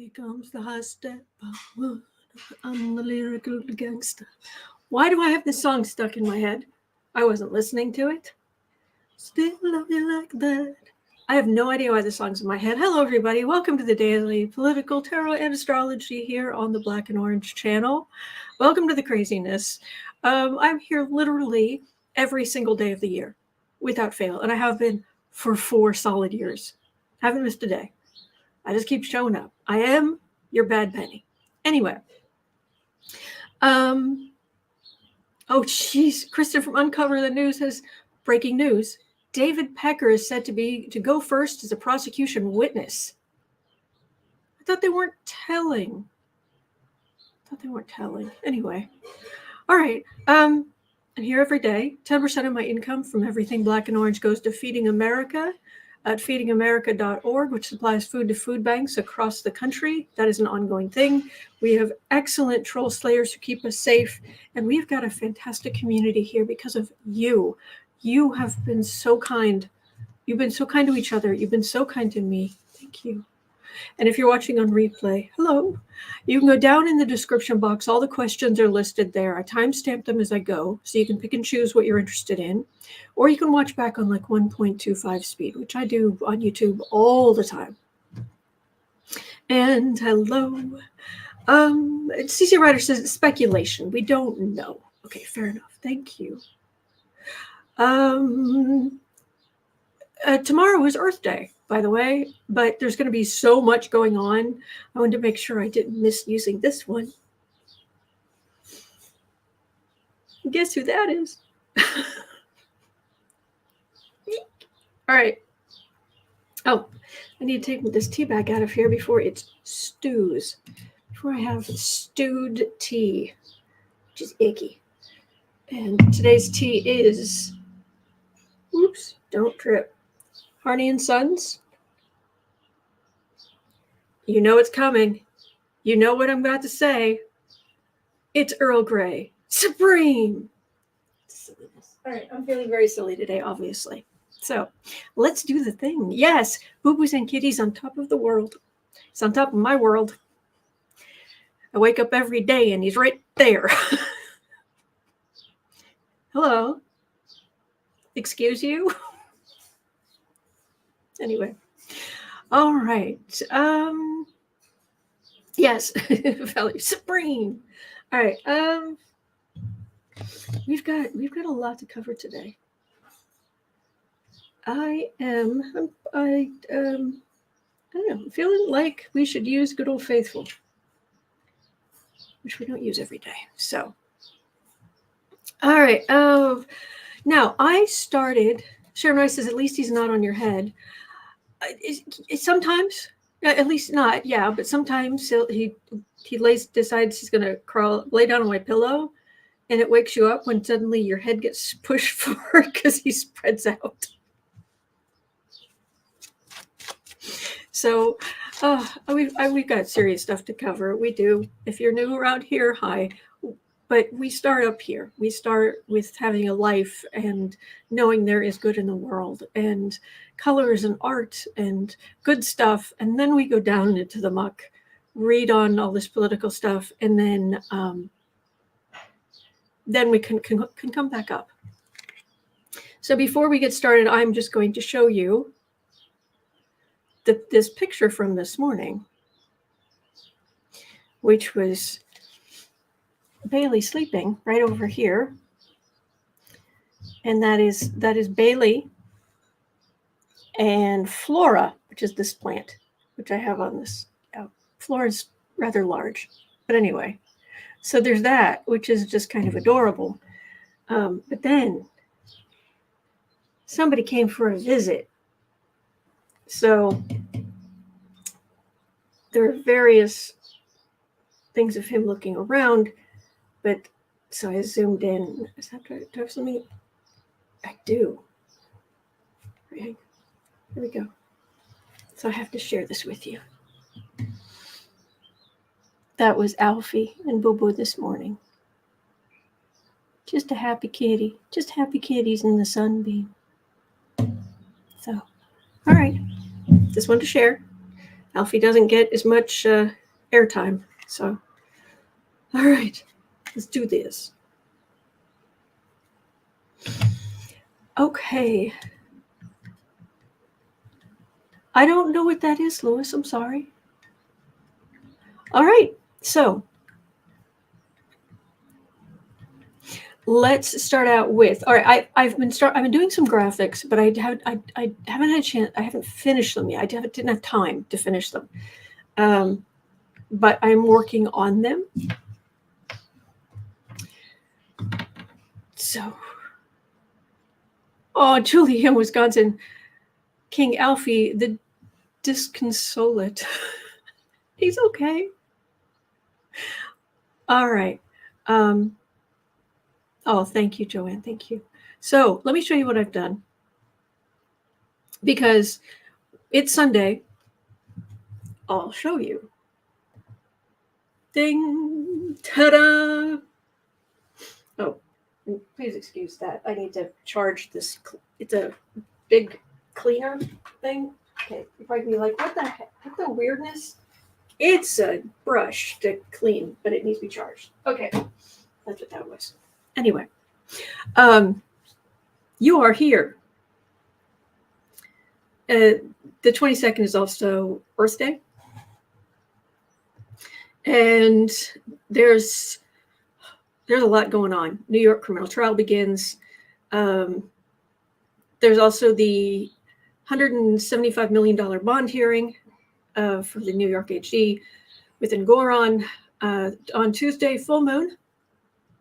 Here comes the high step. I'm the lyrical gangster. Why do I have this song stuck in my head? I wasn't listening to it. Still love you like that. I have no idea why the song's in my head. Hello, everybody. Welcome to the Daily Political Tarot and Astrology here on the Black and Orange channel. Welcome to the craziness. I'm here literally every single day of the year without fail, and I have been for 4 solid years. Haven't missed a day. I just keep showing up. I am your bad penny. Anyway. Oh, jeez. Kristen from Uncover the News has breaking news. David Pecker is said to go first as a prosecution witness. I thought they weren't telling. Anyway. All right. I'm here every day. 10% of my income from everything Black and Orange goes to Feeding America at feedingamerica.org, which supplies food to food banks across the country. That is an ongoing thing. We have excellent troll slayers who keep us safe, and we've got a fantastic community here because of you. You have been so kind. You've been so kind to each other. You've been so kind to me. Thank you. And if you're watching on replay, hello. You can go down in the description box. All the questions are listed there. I timestamp them as I go, so you can pick and choose what you're interested in. Or you can watch back on like 1.25 speed, which I do on YouTube all the time. And hello. CC Ryder says speculation. We don't know. Okay, fair enough. Thank you. Tomorrow is Earth Day, by the way, but there's going to be so much going on. I wanted to make sure I didn't miss using this one. Guess who that is? All right. Oh, I need to take this tea bag out of here before it stews. Before I have stewed tea, which is icky. And today's tea is, oops, don't trip. Harney and Sons. You know it's coming. You know what I'm about to say. It's Earl Grey. Supreme. Silliness. All right, I'm feeling very silly today, obviously. So let's do the thing. Yes, Boo-Boos and Kitties on top of the world. He's on top of my world. I wake up every day and he's right there. Hello. Excuse you? Anyway. All right. Yes. Valerie Supreme. All right. We've got a lot to cover today. I don't know, feeling like we should use good old faithful, which we don't use every day. So, all right. Now I started. Sharon Rice says, "At least he's not on your head." Sometimes, at least not. Yeah, but sometimes he decides he's gonna lay down on my pillow, and it wakes you up when suddenly your head gets pushed forward because he spreads out. So, we've got serious stuff to cover. We do. If you're new around here, hi. But we start up here. We start with having a life and knowing there is good in the world and colors and art and good stuff. And then we go down into the muck, read on all this political stuff, and then we can come back up. So before we get started, I'm just going to show you this picture from this morning, which was Bailey sleeping right over here, and that is Bailey and Flora, which is this plant, which I have on this. Flora is rather large, but anyway, so there's that, which is just kind of adorable. But then somebody came for a visit, so there are various things of him looking around. But so I zoomed in. Do I have something? I do. Right. Here we go. So I have to share this with you. That was Alfie and Boo-Boo this morning. Just a happy kitty. Just happy kitties in the sunbeam. So, all right. Just wanted to share. Alfie doesn't get as much airtime. So, all right, let's do this. Okay. I don't know what that is, Louis. I'm sorry. All right. So let's start out with. All right. I've been doing some graphics, but I haven't had a chance. I haven't finished them yet. Didn't have time to finish them. But I'm working on them. So, Julie in Wisconsin, King Alfie the disconsolate. He's okay. All right. Thank you, Joanne. Thank you. So let me show you what I've done. Because it's Sunday. I'll show you. Ding! Ta-da! Oh, please excuse that. I need to charge this. It's a big cleaner thing. Okay, you're probably like, what the heck? What the weirdness? It's a brush to clean, but it needs to be charged. Okay, that's what that was. Anyway, you are here. The 22nd is also Earth Day. And there's a lot going on. New York criminal trial begins. There's also the $175 million bond hearing for the New York AG with Engoron on Tuesday, full moon.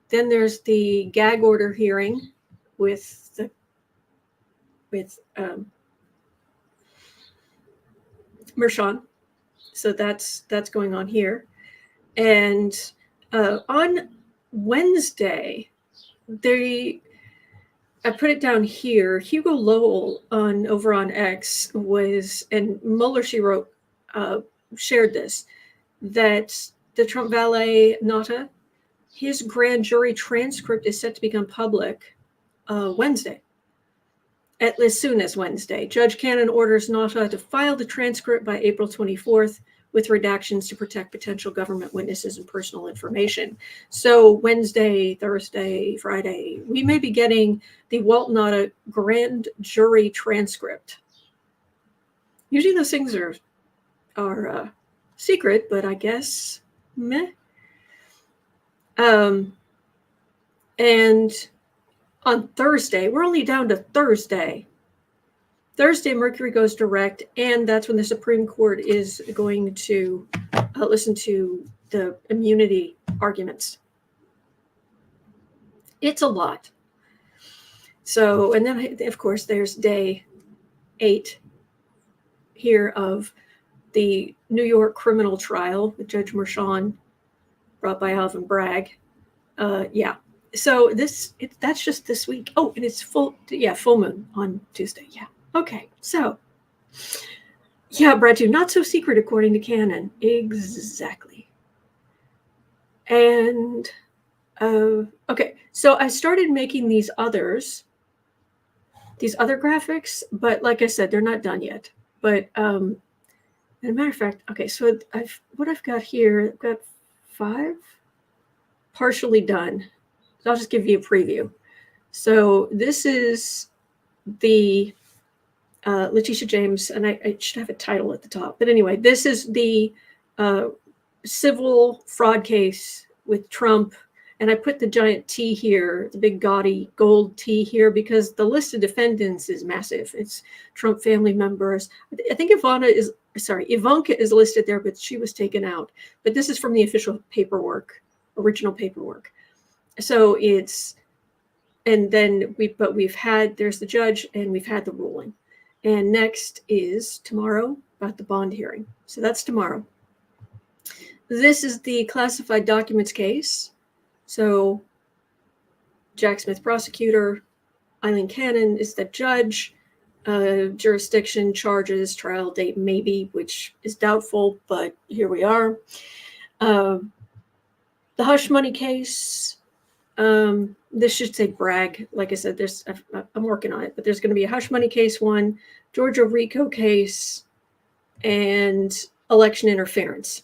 Then there's the gag order hearing with Mershon. So that's going on here. And on Wednesday, I put it down here. Hugo Lowell over on X and Mueller, she wrote, shared this, that the Trump valet Nata, his grand jury transcript is set to become public Wednesday. As soon as Wednesday. Judge Cannon orders Nata to file the transcript by April 24th with redactions to protect potential government witnesses and personal information. So Wednesday, Thursday, Friday, we may be getting the Walt Nata grand jury transcript. Usually those things are secret, but I guess meh. And on Thursday, we're only down to Thursday. Thursday, Mercury goes direct, and that's when the Supreme Court is going to listen to the immunity arguments. It's a lot. So, and then, of course, there's day 8 here of the New York criminal trial with Judge Mershon, brought by Alvin Bragg. Yeah. So that's just this week. Oh, and it's full moon on Tuesday. Yeah. Okay. So, yeah, Brad, too, not so secret according to canon. Exactly. And okay, so I started making these other graphics, but like I said, they're not done yet. But as a matter of fact, okay, so I've got here, I've got 5 partially done. So I'll just give you a preview. So this is the Letitia James, and I should have a title at the top. But anyway, this is the civil fraud case with Trump. And I put the giant T here, the big gaudy gold T here, because the list of defendants is massive. It's Trump family members. I think Ivanka is listed there, but she was taken out. But this is from the official paperwork, original paperwork. So there's the judge, and we've had the ruling. And next is tomorrow about the bond hearing. So that's tomorrow. This is the classified documents case. So Jack Smith, prosecutor, Eileen Cannon is the judge, jurisdiction, charges, trial date maybe, which is doubtful, but here we are. The hush money case, this should say Bragg. Like I said, I'm working on it, but there's going to be a hush money case 1, Georgia RICO case, and election interference.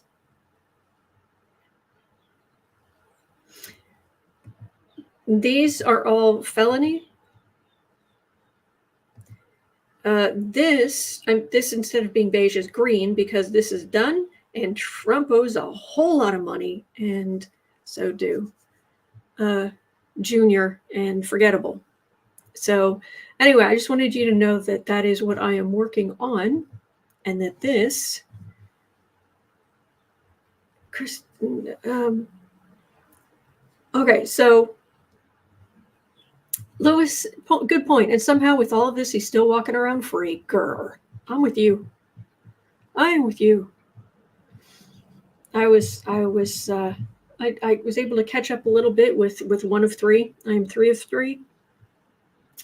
These are all felony. This instead of being beige is green because this is done, and Trump owes a whole lot of money, and so do Junior and Forgettable. So anyway, I just wanted you to know that that is what I am working on, and that this okay, so Lewis, good point. And somehow with all of this, he's still walking around free. Grr. I'm with you. I am with you. I was able to catch up a little bit with one of three. I am 3 of 3.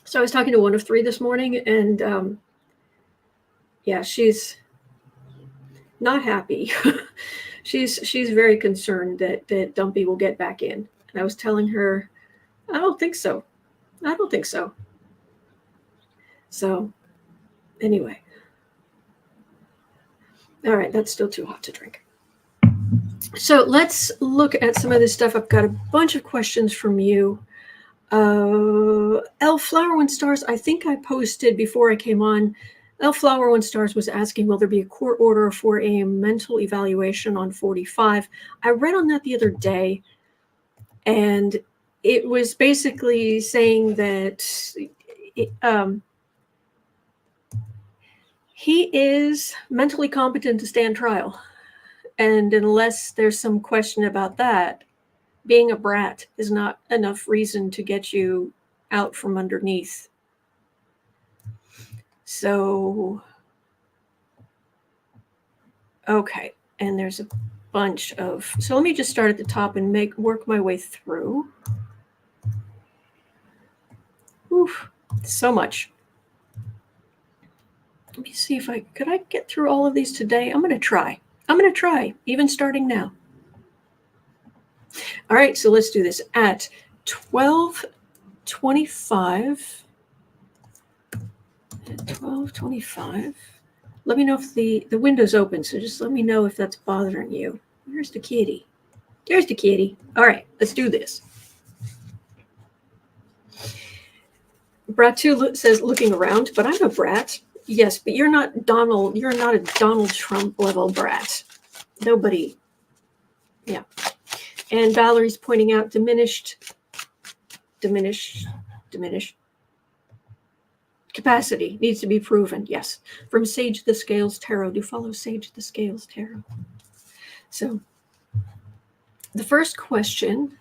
So I was talking to one of 3 this morning, and yeah, she's not happy. she's very concerned that Dumpy will get back in. And I was telling her, I don't think so. I don't think so. So anyway. All right, that's still too hot to drink. So let's look at some of this stuff. I've got a bunch of questions from you. L Flower One Stars, I think I posted before I came on. L Flower One Stars was asking, will there be a court order for a mental evaluation on 45? I read on that the other day, and it was basically saying that he is mentally competent to stand trial. And unless there's some question about that, being a brat is not enough reason to get you out from underneath. So, okay. And there's a bunch of, so let me just start at the top and work my way through. Oof, so much. Let me see if could I get through all of these today? I'm going to try, even starting now. All right, so let's do this at 12:25. At 12:25. Let me know if the window's open, so just let me know if that's bothering you. Where's the kitty? There's the kitty. All right, let's do this. Brat 2 says, looking around, but I'm a brat. Yes, but you're not a Donald Trump level brat. Nobody. Yeah. And Valerie's pointing out diminished capacity needs to be proven. Yes. From Sage the Scales Tarot. Do follow Sage the Scales Tarot. So the first question.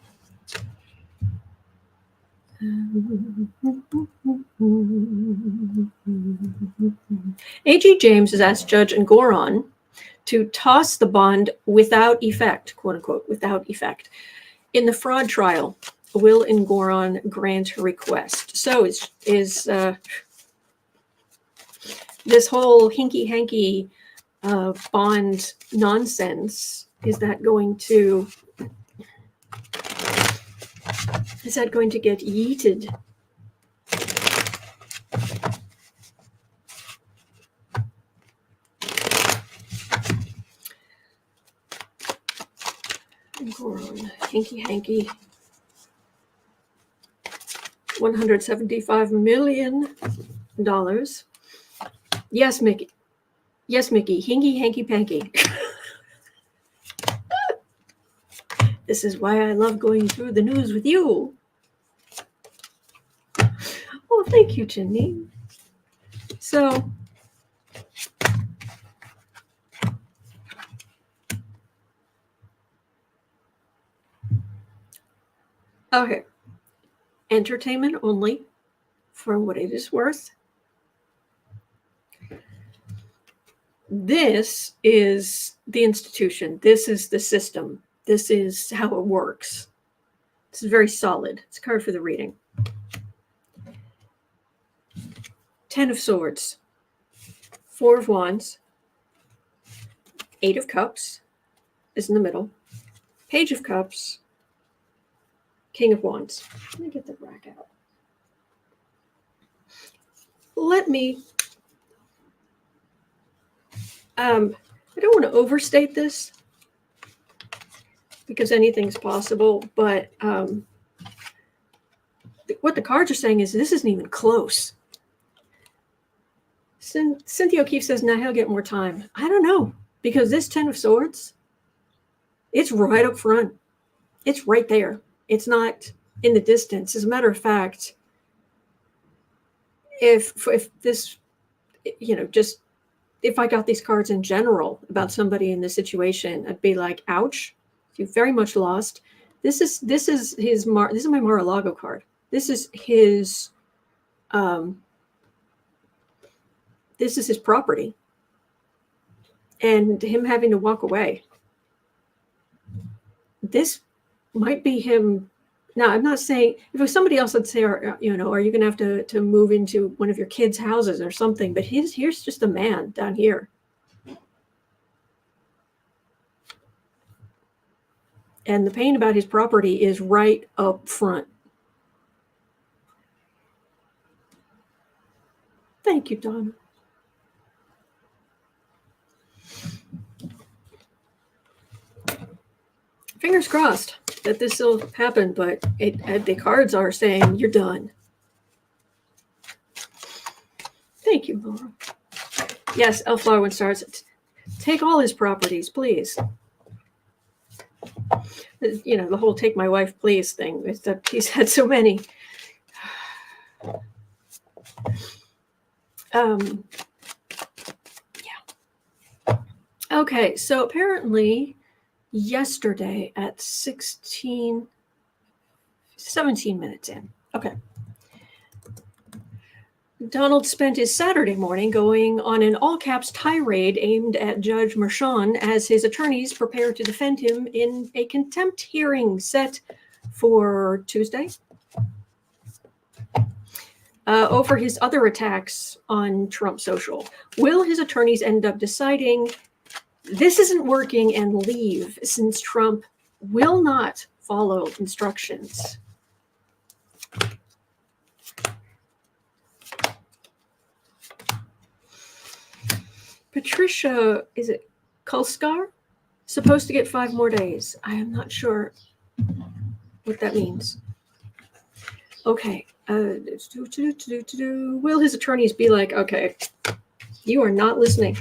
A.G. James has asked Judge Engoron to toss the bond without effect, quote unquote, without effect. In the fraud trial, will Engoron grant her request? So is this whole hinky-hanky bond nonsense, is that going to get yeeted? Engoron, hinky-hanky. $175 million. Yes, Mickey. Yes, Mickey. Hinky, hanky, panky. This is why I love going through the news with you. Oh, thank you, Janine. So, okay. Entertainment only, for what it is worth. This is the institution. This is the system. This is how it works. This is very solid. It's a card for the reading. 10 of Swords, 4 of Wands, 8 of Cups is in the middle, Page of Cups, King of Wands. Let me get the rack out. Let me I don't want to overstate this because anything's possible, but what the cards are saying is this isn't even close. Cynthia O'Keefe says, now he'll get more time. I don't know, because this 10 of Swords, it's right up front. It's right there. It's not in the distance. As a matter of fact, if this, just if I got these cards in general about somebody in this situation, I'd be like, ouch, you very much lost. This is my Mar-a-Lago card. This is his property, and him having to walk away. This might be him. Now, I'm not saying, if it was somebody else, I'd say, are you going to have to move into one of your kids' houses or something? But here's just a man down here. And the pain about his property is right up front. Thank you, Don. Fingers crossed that this will happen, but the cards are saying you're done. Thank you, Laura. Yes, Elflower one starts. Take all his properties, please. The whole "take my wife, please" thing is that he's had so many. Yeah. Okay, so apparently yesterday at 17 minutes in. Okay. Donald spent his Saturday morning going on an all-caps tirade aimed at Judge Engoron as his attorneys prepare to defend him in a contempt hearing set for Tuesday over his other attacks on Trump Social. Will his attorneys end up deciding this isn't working and leave, since Trump will not follow instructions? Patricia, is it Kulskar? Supposed to get 5 more days. I am not sure what that means. Okay. Will his attorneys be like, okay, you are not listening?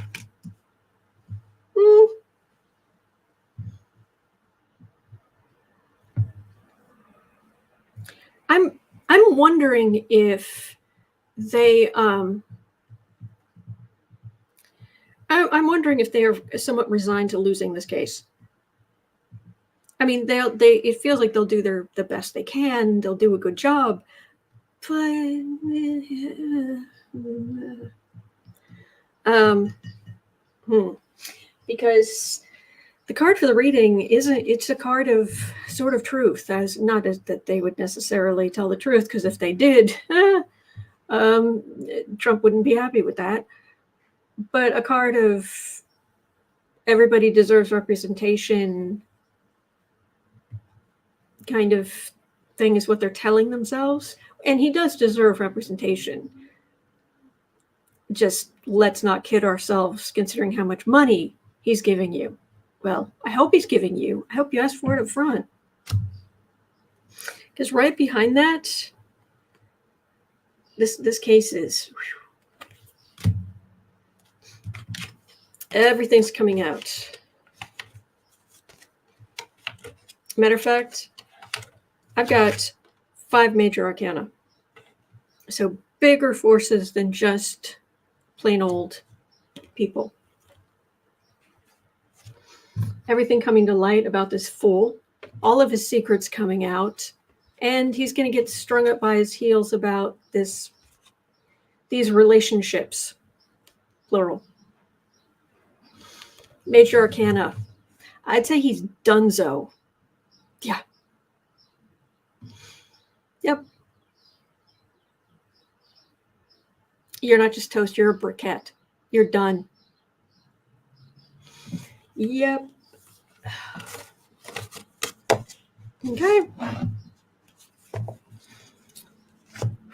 I'm wondering if they I'm wondering if they are somewhat resigned to losing this case. I mean, it feels like they'll do the best they can. They'll do a good job, but because the card for the reading it's a card of sort of truth, not as that they would necessarily tell the truth, because if they did, Trump wouldn't be happy with that. But a card of everybody deserves representation kind of thing is what they're telling themselves. And he does deserve representation. Just let's not kid ourselves, considering how much money he's giving you. Well, I hope he's giving you. I hope you ask for it up front. Because right behind that, this case is... everything's coming out. Matter of fact, I've got 5 major arcana. So bigger forces than just plain old people. Everything coming to light about this fool. All of his secrets coming out. And he's going to get strung up by his heels about these relationships. Plural. Major arcana. I'd say he's donezo. Yeah. Yep. You're not just toast, you're a briquette. You're done. Yep. Okay.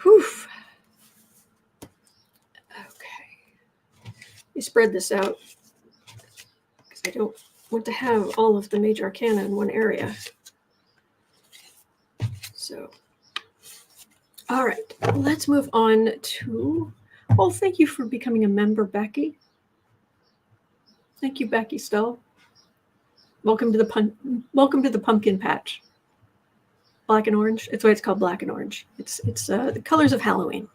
Whew. Okay. You spread this out. I don't want to have all of the major arcana in one area. So, all right, let's move on to, well, thank you for becoming a member, Becky. Thank you, Becky Stoll. Welcome to the pumpkin patch. Black and orange. It's why it's called black and orange. It's the colors of Halloween.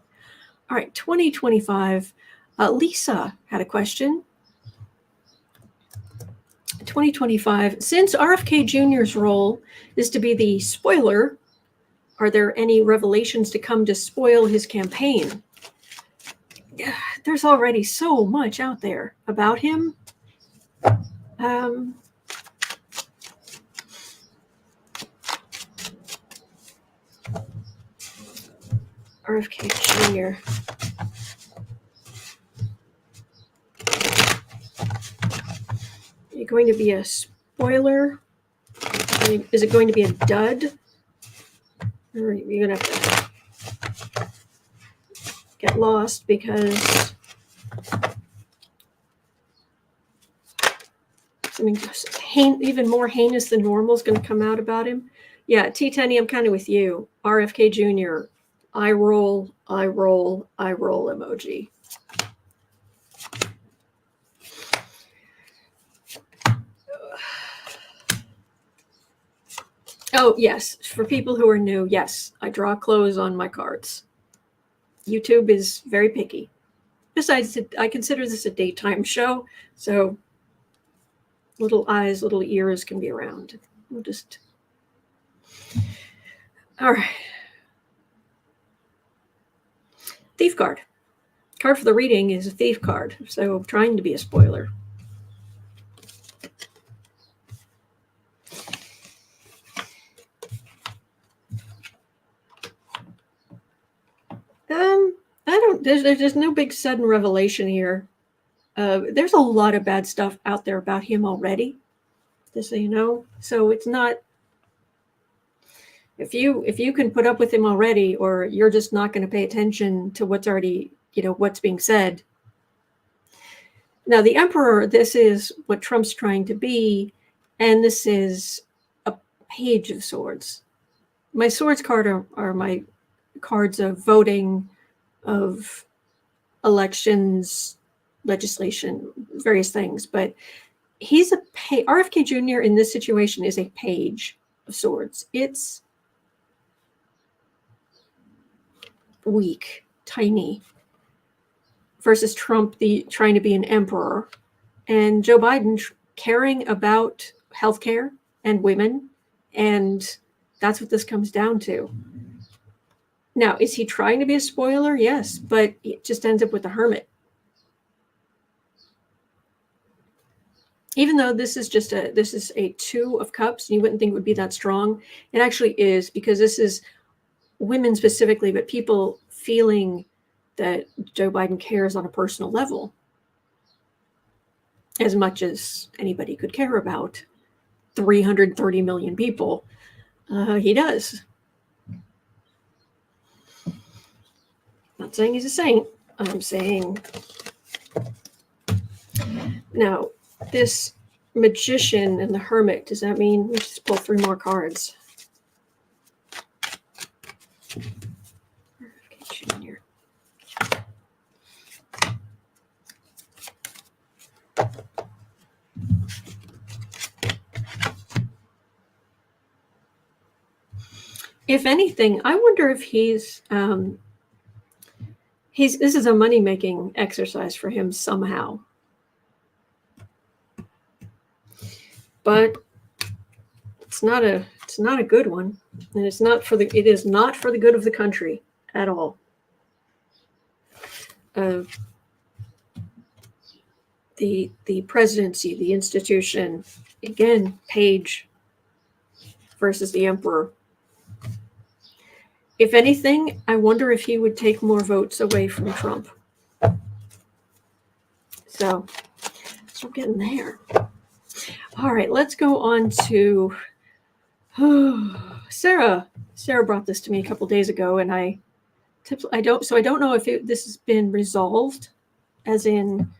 All right, 2025. Lisa had a question. 2025. Since RFK Jr.'s role is to be the spoiler, are there any revelations to come to spoil his campaign? There's already so much out there about him. RFK Jr. Are you going to be a spoiler? Is it going to be a dud? Or you're going to have to get lost because something even more heinous than normal is going to come out about him? Yeah, T10, I'm kind of with you. RFK Jr., I roll emoji. Oh, yes. For people who are new, yes, I draw clothes on my cards. YouTube is very picky. Besides, I consider this a daytime show, so little eyes, little ears can be around. We'll just... All right. Thief card. Card for the reading is a thief card, so trying to be a spoiler. There's no big sudden revelation here. There's a lot of bad stuff out there about him already, just so you know. So it's not, if you can put up with him already, or you're just not going to pay attention to what's already, what's being said. Now, the Emperor, this is what Trump's trying to be, and this is a Page of Swords. My swords card are my cards of voting, of elections, legislation, various things. But he's RFK Jr. in this situation is a Page of Swords. It's weak, tiny, versus Trump, trying to be an emperor, and Joe Biden caring about healthcare and women, and that's what this comes down to. Now, is he trying to be a spoiler? Yes, but it just ends up with the Hermit. Even though this is a Two of Cups, and you wouldn't think it would be that strong, it actually is, because this is women specifically, but people feeling that Joe Biden cares on a personal level as much as anybody could care about 330 million people. He does. Not saying he's a saint. I'm saying now this Magician and the Hermit, does that mean we just pull 3 more cards? Junior. If anything, I wonder if this is a money-making exercise for him somehow. But it's not a good one, and it is not for the good of the country at all. The presidency, the institution, again, Page versus the Emperor. If anything, I wonder if he would take more votes away from Trump. So we're getting there. All right, let's go on to Sarah. Sarah brought this to me a couple days ago, and I don't know if this has been resolved, as in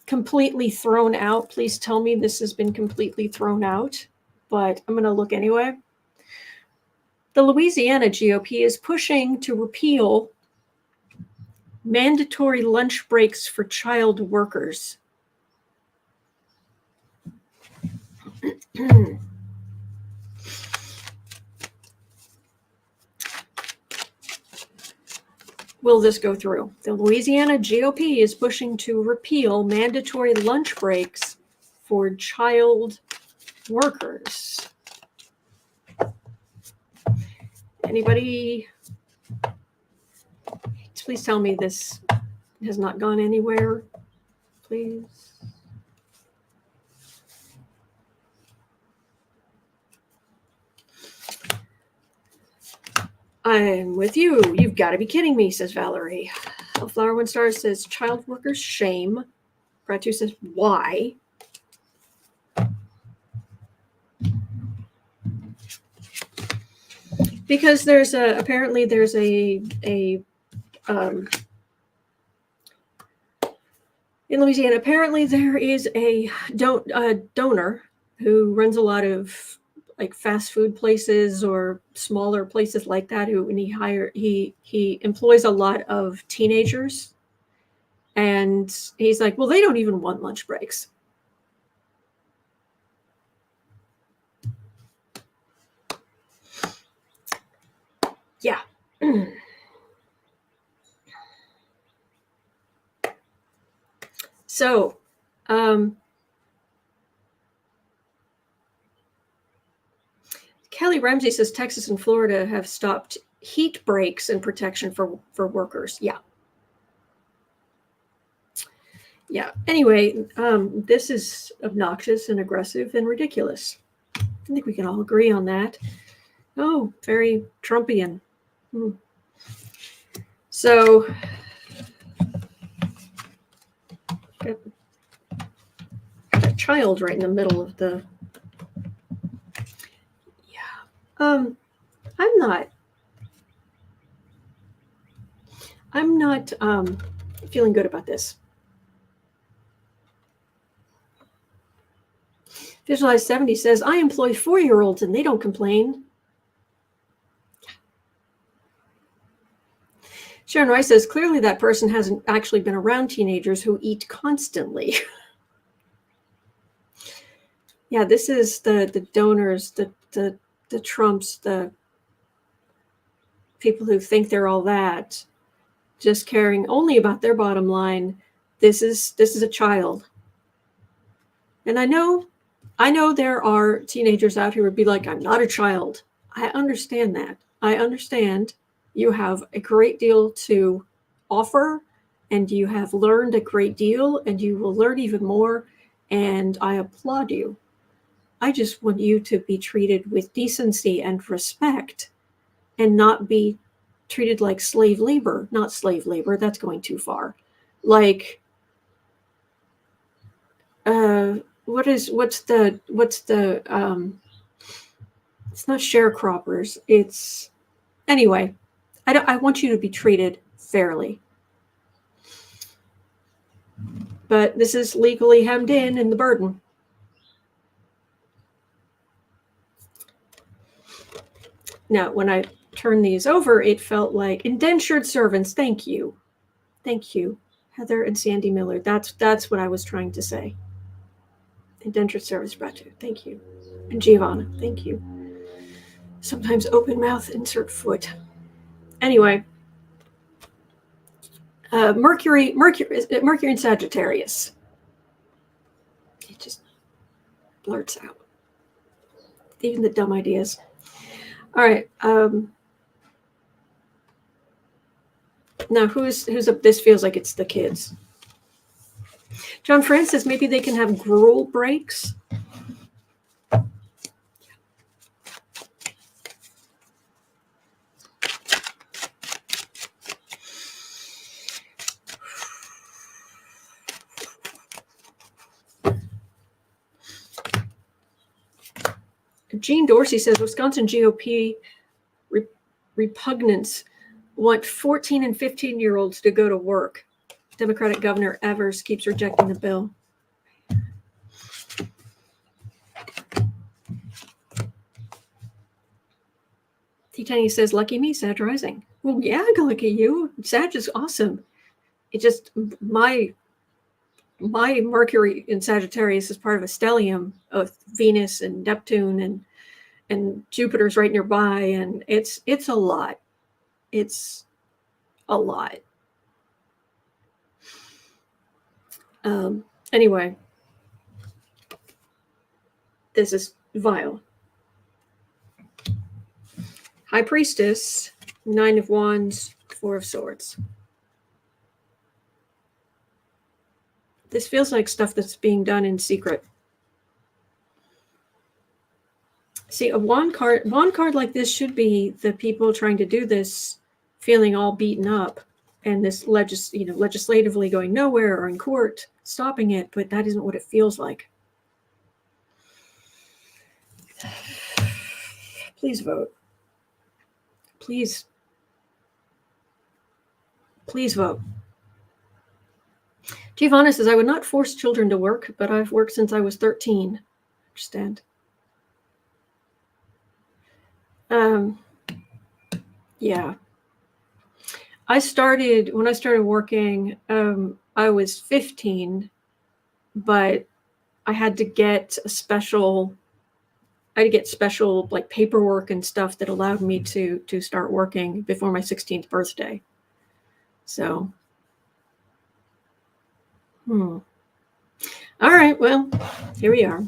completely thrown out. Please tell me this has been completely thrown out, but I'm going to look anyway. The Louisiana GOP is pushing to repeal mandatory lunch breaks for child workers. Will this go through? The Louisiana GOP is pushing to repeal mandatory lunch breaks for child workers. Anybody? Please tell me this has not gone anywhere, please. I'm with you. You've got to be kidding me, says Valerie. Flower One Star says, child workers, shame. Bratu says, why? Because there's apparently there's a in Louisiana, apparently there is a donor who runs a lot of like fast food places or smaller places like that, who when he employs a lot of teenagers, and he's like, well, they don't even want lunch breaks. Yeah. So, Kelly Ramsey says Texas and Florida have stopped heat breaks and protection for workers. Yeah. Yeah. Anyway, this is obnoxious and aggressive and ridiculous. I think we can all agree on that. Oh, very Trumpian. So, got a child right in the middle of the. Yeah. I'm not feeling good about this. Visualize 70 says, I employ 4-year-olds and they don't complain. Sharon Rice says, clearly that person hasn't actually been around teenagers who eat constantly. Yeah, this is the donors, the Trumps, the people who think they're all that, just caring only about their bottom line. This is a child. And I know there are teenagers out here who would be like, I'm not a child. I understand that. I understand you have a great deal to offer, and you have learned a great deal, and you will learn even more, and I applaud you. I just want you to be treated with decency and respect and not be treated like slave labor. Not slave labor, that's going too far. Like, what's the it's not sharecroppers. It's, anyway, I want you to be treated fairly. But this is legally hemmed in the burden. Now, when I turned these over, it felt like indentured servants. Thank you. Thank you, Heather and Sandy Miller. That's what I was trying to say. Indentured servants, Bratu. Thank you. And Giovanna. Thank you. Sometimes open mouth, insert foot. Anyway, Mercury in Sagittarius. It just blurts out. Even the dumb ideas. All right. Now, who's up? This feels like it's the kids. John Francis, maybe they can have gruel breaks. Gene Dorsey says Wisconsin GOP repugnants want 14 and 15-year-olds to go to work. Democratic Governor Evers keeps rejecting the bill. T-Tiny says, lucky me, Sag rising. Well, yeah, lucky you. Sag is awesome. It just, my Mercury in Sagittarius is part of a stellium of Venus and Neptune and Jupiter's right nearby, and it's a lot. It's a lot. Anyway, this is vile. High Priestess, 9 of Wands, 4 of Swords. This feels like stuff that's being done in secret. See, a wand card like this should be the people trying to do this feeling all beaten up, and this legislatively going nowhere or in court stopping it, but that isn't what it feels like. Please vote. Please vote. Giovanna says, I would not force children to work, but I've worked since I was 13. Understand? Yeah. When I started working, I was 15, but I had to get special like paperwork and stuff that allowed me to start working before my 16th birthday. So, all right, well, here we are.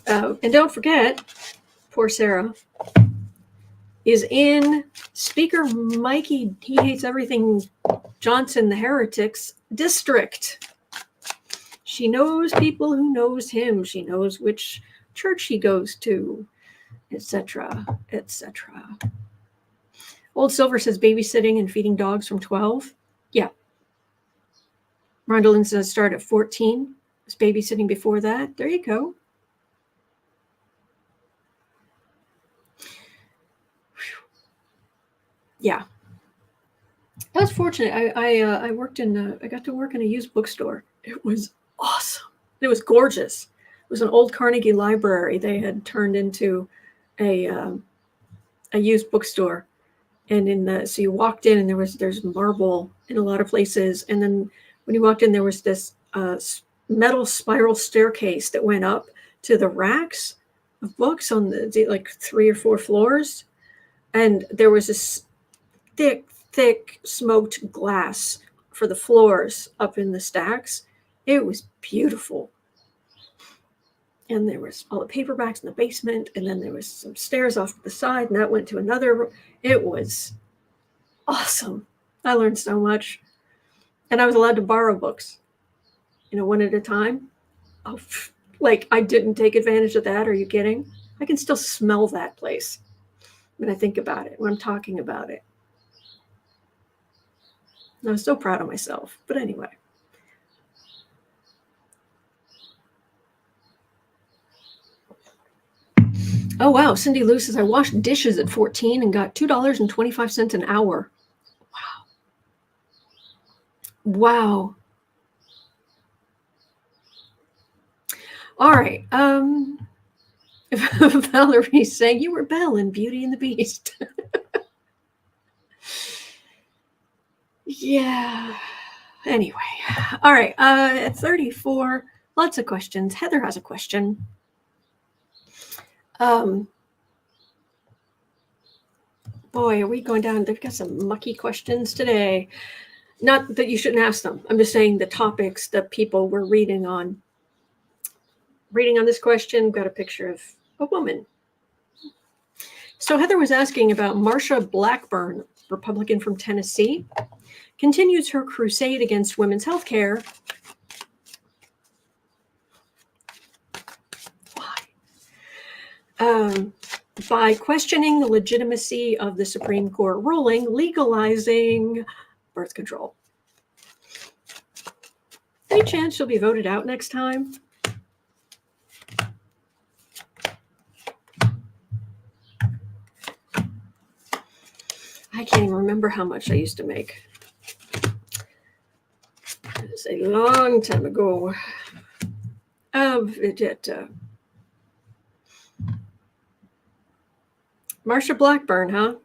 And don't forget, poor Sarah is in Speaker Mikey, he hates everything Johnson, the heretics district. She knows people who knows him. She knows which church he goes to, etc., etc. Old Silver says babysitting and feeding dogs from 12. Yeah. Rondalyn says start at 14. Was babysitting before that. There you go. Yeah. I was fortunate. I worked I got to work in a used bookstore. It was awesome. It was gorgeous. It was an old Carnegie library they had turned into a used bookstore. And so you walked in and there's marble in a lot of places. And then when you walked in, there was this metal spiral staircase that went up to the racks of books on the like 3 or 4 floors. And there was this thick smoked glass for the floors up in the stacks. It was beautiful. And there was all the paperbacks in the basement, and then there was some stairs off to the side, and that went to another room. It was awesome. I learned so much. And I was allowed to borrow books, one at a time. Oh, like I didn't take advantage of that. Are you kidding? I can still smell that place when I think about it, when I'm talking about it. And I was so proud of myself. But anyway. Oh, wow. Cindy Lou says, I washed dishes at 14 and got $2.25 an hour. Wow. All right. Valerie's saying, you were Belle in Beauty and the Beast. Yeah. Anyway. All right. At 34, lots of questions. Heather has a question. Boy, are we going down? They've got some mucky questions today. Not that you shouldn't ask them. I'm just saying the topics that people were reading on. Reading on this question, got a picture of a woman. So Heather was asking about Marsha Blackburn, Republican from Tennessee, continues her crusade against women's health care. Why? By questioning the legitimacy of the Supreme Court ruling legalizing birth control. Any chance she'll be voted out next time? can't even remember how much I used to make. It was a long time ago. Marsha Blackburn, huh?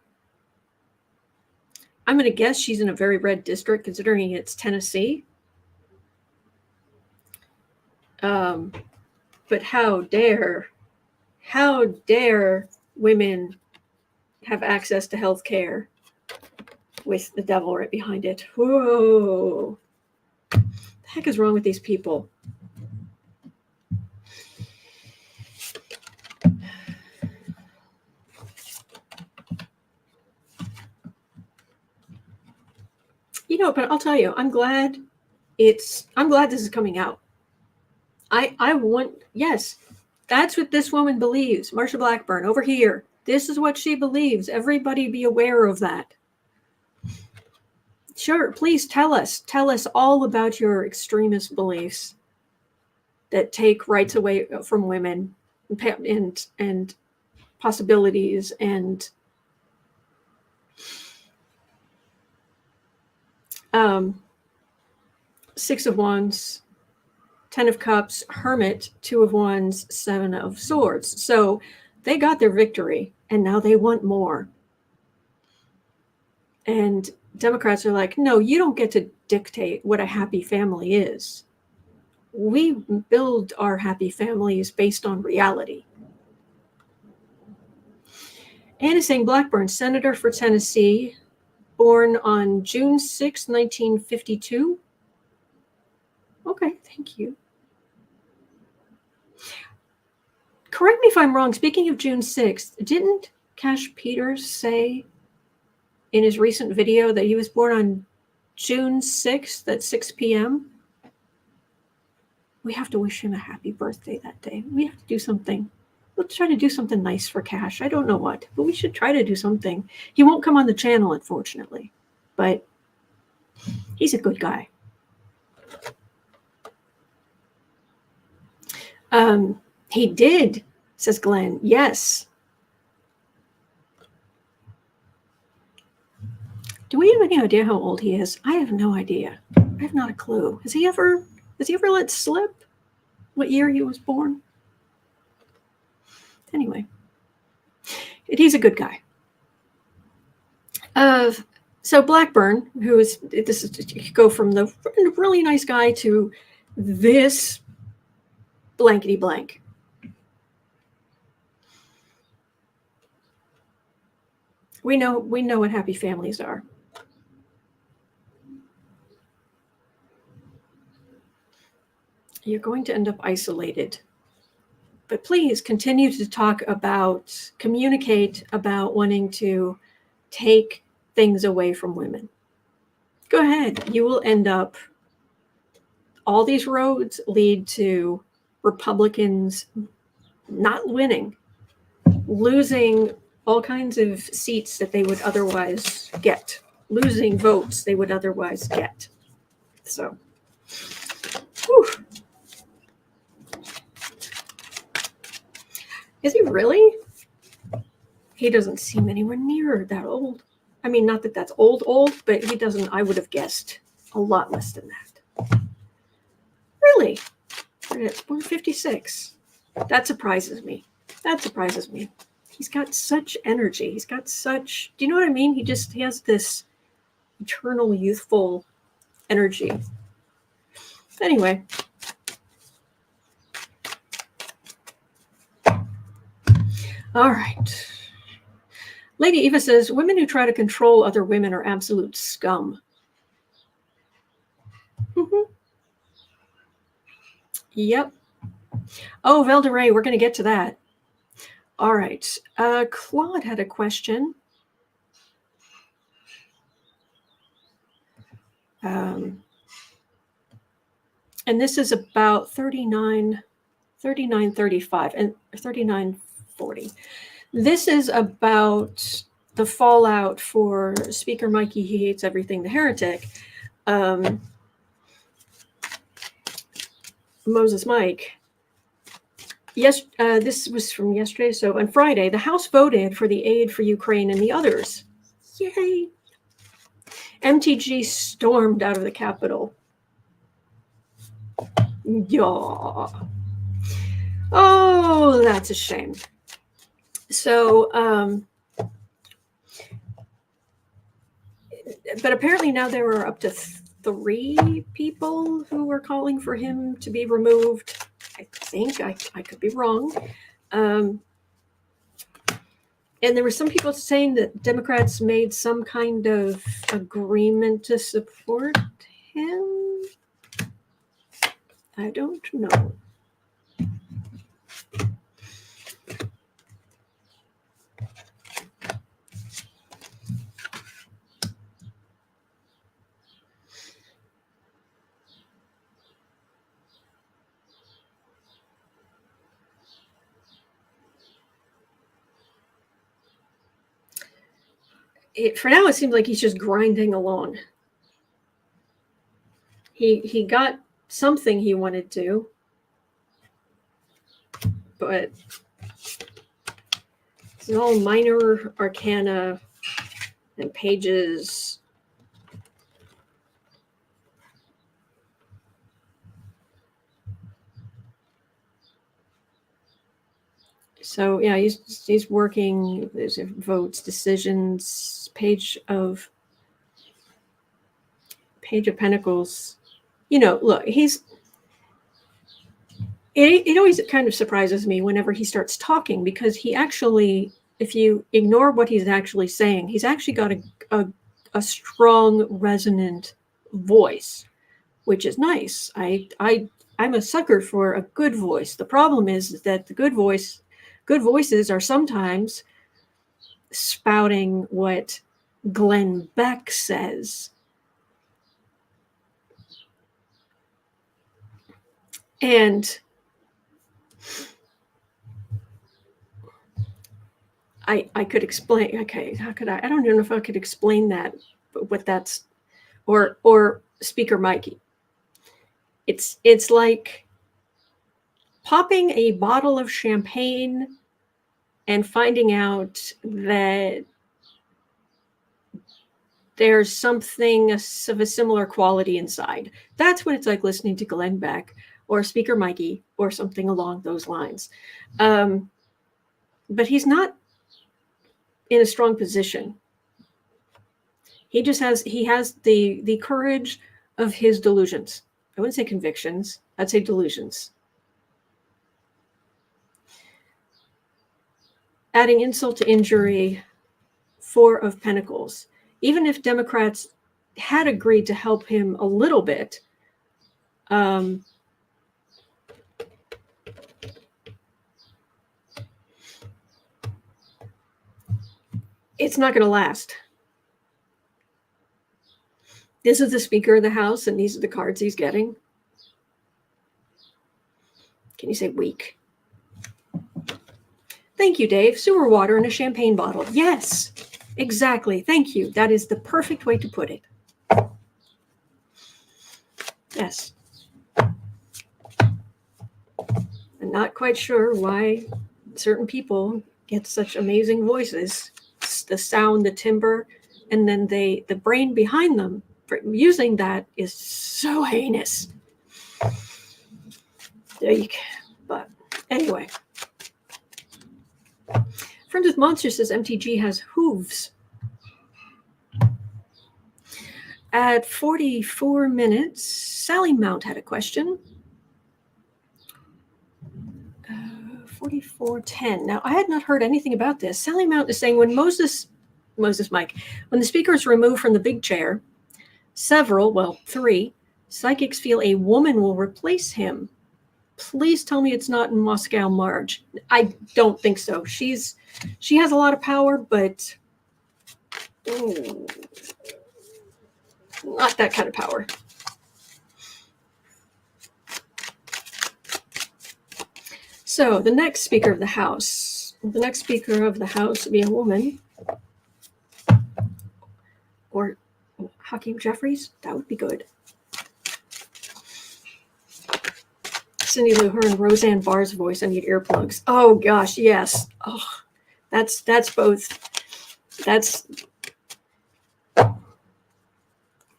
I'm going to guess she's in a very red district, considering it's Tennessee. But how dare women have access to health care with the devil right behind it? Whoa. What the heck is wrong with these people? You know, but I'll tell you, I'm glad this is coming out. Yes, that's what this woman believes. Marsha Blackburn over here. This is what she believes. Everybody be aware of that. Sure, please tell us all about your extremist beliefs that take rights away from women and possibilities and Six of Wands, 10 of Cups, Hermit, 2 of Wands, 7 of Swords. So they got their victory, and now they want more. And Democrats are like, no, you don't get to dictate what a happy family is. We build our happy families based on reality. Anna St. Blackburn, Senator for Tennessee, born on June 6, 1952. Okay, thank you. Correct me if I'm wrong. Speaking of June 6th, didn't Cash Peters say in his recent video that he was born on June 6th at 6 p.m.? We have to wish him a happy birthday that day. We have to do something. Let's try to do something nice for Cash. I don't know what, but we should try to do something. He won't come on the channel, unfortunately, but he's a good guy. He did, says Glenn. Yes. Do we have any idea how old he is? I have no idea. I have not a clue. Has he ever let slip what year he was born? Anyway, he's a good guy. So Blackburn, you go from the really nice guy to this blankety blank. We know what happy families are. You're going to end up isolated. But please continue to communicate about wanting to take things away from women. Go ahead. You will end up, all these roads lead to Republicans not winning, losing all kinds of seats that they would otherwise get, losing votes they would otherwise get. So, whew. Is he really? He doesn't seem anywhere near that old. I mean, not that that's old, but he doesn't, I would have guessed a lot less than that. Really? It's 156. That surprises me. He's got such energy. Do you know what I mean? He has this eternal youthful energy. Anyway. All right. Lady Eva says, women who try to control other women are absolute scum. Mm-hmm. Yep. Oh, Valderay, we're going to get to that. All right. Claude had a question. And this is about 3935 and 3940. This is about the fallout for Speaker Mikey, he hates everything, the heretic. Moses Mike. Yes, this was from yesterday. So on Friday, the House voted for the aid for Ukraine and the others. Yay! MTG stormed out of the Capitol. Yeah. Oh, that's a shame. So, but apparently now there are up to 3 people who were calling for him to be removed. I think I could be wrong. And there were some people saying that Democrats made some kind of agreement to support him. I don't know. For now, it seems like he's just grinding along. He got something he wanted to, but it's all minor arcana and pages. So yeah, he's working. There's votes, decisions, page of Pentacles. Look, it always kind of surprises me whenever he starts talking, because he actually, if you ignore what he's actually saying, he's actually got a strong, resonant voice, which is nice. I'm a sucker for a good voice. The problem is that the good voices are sometimes spouting what Glenn Beck says. And I could explain. Okay, how could I don't know if I could explain that, but what that's, or Speaker Mikey. It's like popping a bottle of champagne and finding out that there's something of a similar quality inside. That's what it's like listening to Glenn Beck or Speaker Mikey or something along those lines. But he's not in a strong position. He has the courage of his delusions. I wouldn't say convictions. I'd say delusions. Adding insult to injury, 4 of Pentacles. Even if Democrats had agreed to help him a little bit, it's not going to last. This is the Speaker of the House, and these are the cards he's getting. Can you say weak? Thank you, Dave. Sewer water in a champagne bottle. Yes, exactly. Thank you. That is the perfect way to put it. Yes. I'm not quite sure why certain people get such amazing voices. The sound, the timbre, and then the brain behind them for using that is so heinous. But anyway. Friends with Monsters says MTG has hooves. At 44 minutes, Sally Mount had a question. 44:10. Now, I had not heard anything about this. Sally Mount is saying when Moses Mike, when the speaker is removed from the big chair, 3 psychics feel a woman will replace him. Please tell me it's not in Moscow Marg. I don't think so. She has a lot of power, but not that kind of power. So the next Speaker of the House would be a woman, or Hakeem Jeffries. That would be good. Cindy Lou, her and Roseanne Barr's voice. I need earplugs. Oh gosh, yes. Oh, that's both. That's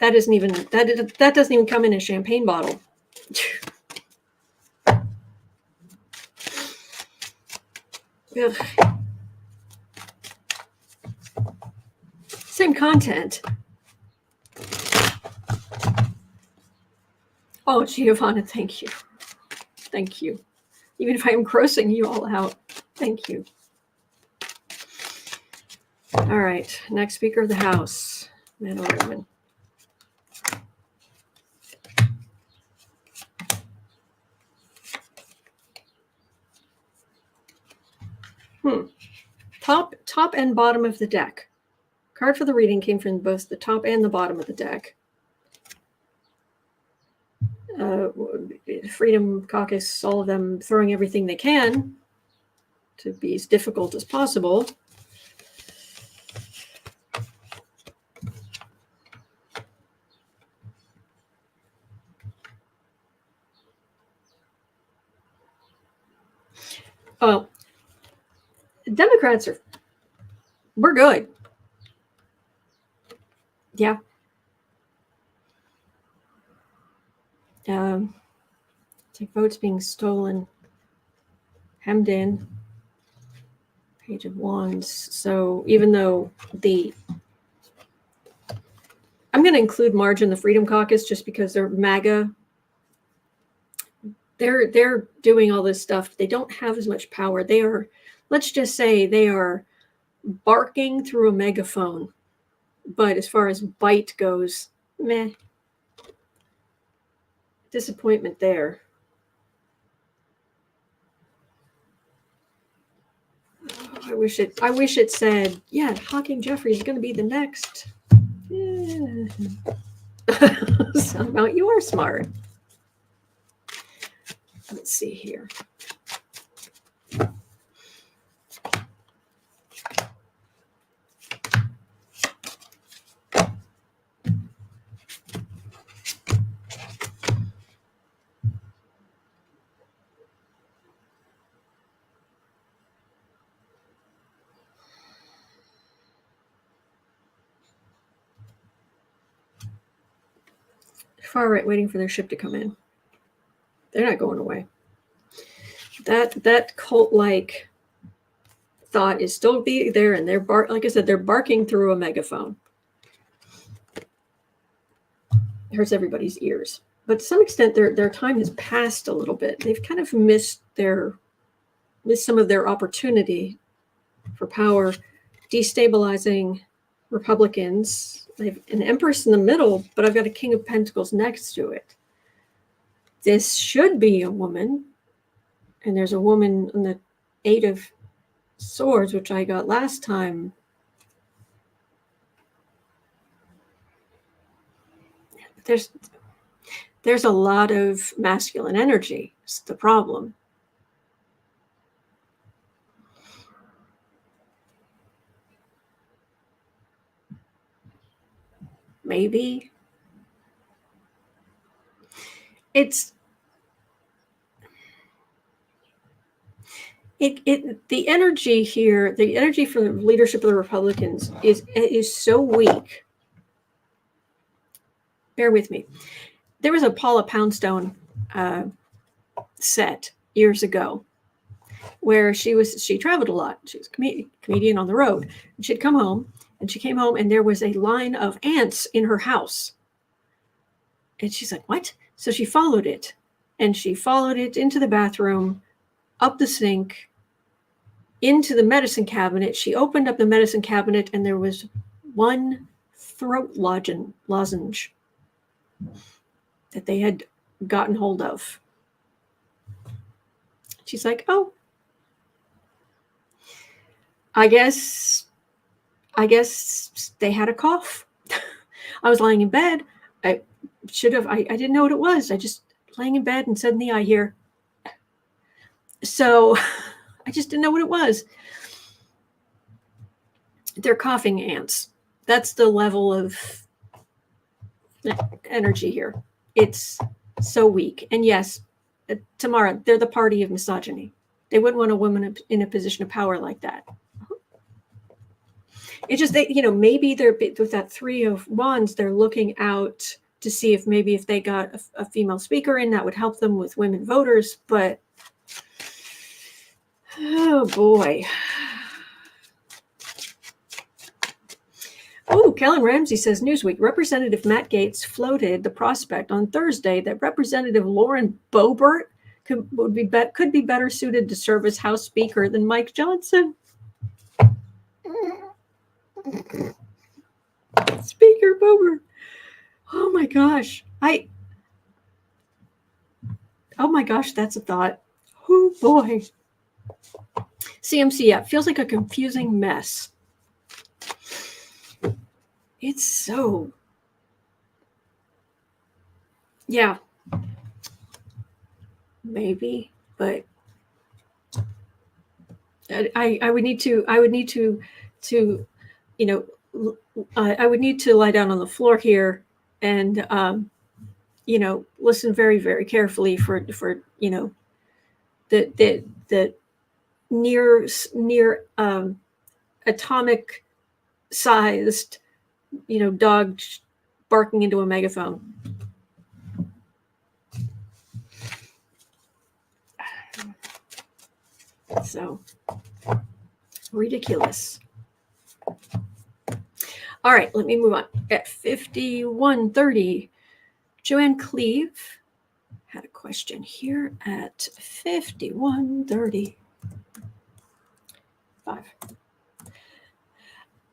That isn't even that doesn't even come in a champagne bottle. Ugh. Same content. Oh, Giovanna, thank you. Thank you. Even if I am grossing you all out, thank you. All right, next Speaker of the House, man or woman. Top and bottom of the deck. Card for the reading came from both the top and the bottom of the deck. Freedom Caucus, all of them throwing everything they can to be as difficult as possible. Oh, Democrats we're good. Yeah. It's like votes being stolen, hemmed in, Page of Wands. So even though I'm going to include Marge in the Freedom Caucus just because they're MAGA. They're doing all this stuff. They don't have as much power. They are, let's just say, they are barking through a megaphone. But as far as bite goes, meh. Disappointment there. Oh, I wish it said, yeah, Hawking Jeffrey is going to be the next. Yeah. Somehow you are smart. Let's see here. Far right waiting for their ship to come in. They're not going away. That cult-like thought is still there, and they're like I said, they're barking through a megaphone. It hurts everybody's ears. But to some extent, their time has passed a little bit. They've kind of missed some of their opportunity for power, destabilizing Republicans. I have an Empress in the middle, but I've got a King of Pentacles next to it. This should be a woman. And there's a woman on the 8 of Swords, which I got last time. There's a lot of masculine energy. It's the problem. Maybe it's the energy here, the energy for the leadership of the Republicans is so weak. Bear with me. There was a Paula Poundstone set years ago where she traveled a lot. She was a comedian on the road. And she'd come home, and she came home, and there was a line of ants in her house. And she's like, what? So she followed it. And she followed it into the bathroom, up the sink, into the medicine cabinet. She opened up the medicine cabinet, and there was one throat lozenge that they had gotten hold of. She's like, oh, I guess they had a cough. I was lying in bed. I didn't know what it was. I just laying in bed and suddenly I hear. So I just didn't know what it was. They're coughing ants. That's the level of energy here. It's so weak. And yes, Tamara, they're the party of misogyny. They wouldn't want a woman in a position of power like that. It's just that, maybe they're with that 3 of Wands, they're looking out to see if maybe if they got a female speaker in, that would help them with women voters. But oh boy. Oh, Kellen Ramsey says, Newsweek, Representative Matt Gaetz floated the prospect on Thursday that Representative Lauren Boebert could be better suited to serve as House Speaker than Mike Johnson. Speaker Boebert. Oh my gosh. Oh my gosh, that's a thought. Oh boy. CMCF feels like a confusing mess. It's so, yeah, lie down on the floor here and, listen very, very carefully for the near atomic sized, dog barking into a megaphone. So ridiculous. All right, let me move on. At 51:30, Joanne Cleve had a question here at 51:30. 5.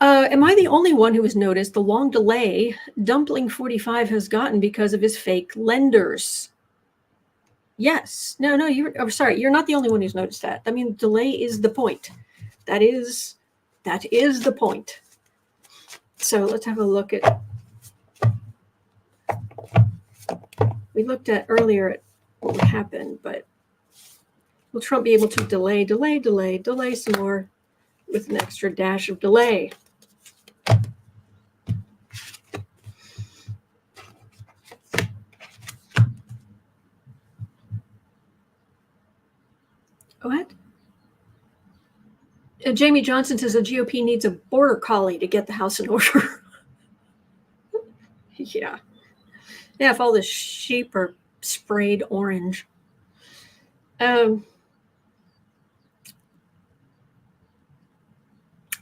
Am I the only one who has noticed the long delay Dumpling 45 has gotten because of his fake lenders? Yes. No, I'm sorry. You're not the only one who's noticed that. I mean, delay is the point. That is the point. So let's have a look at, we looked at earlier at what would happen, but will Trump be able to delay some more with an extra dash of delay? What? Jamie Johnson says the GOP needs a border collie to get the house in order. Yeah, if all the sheep are sprayed orange.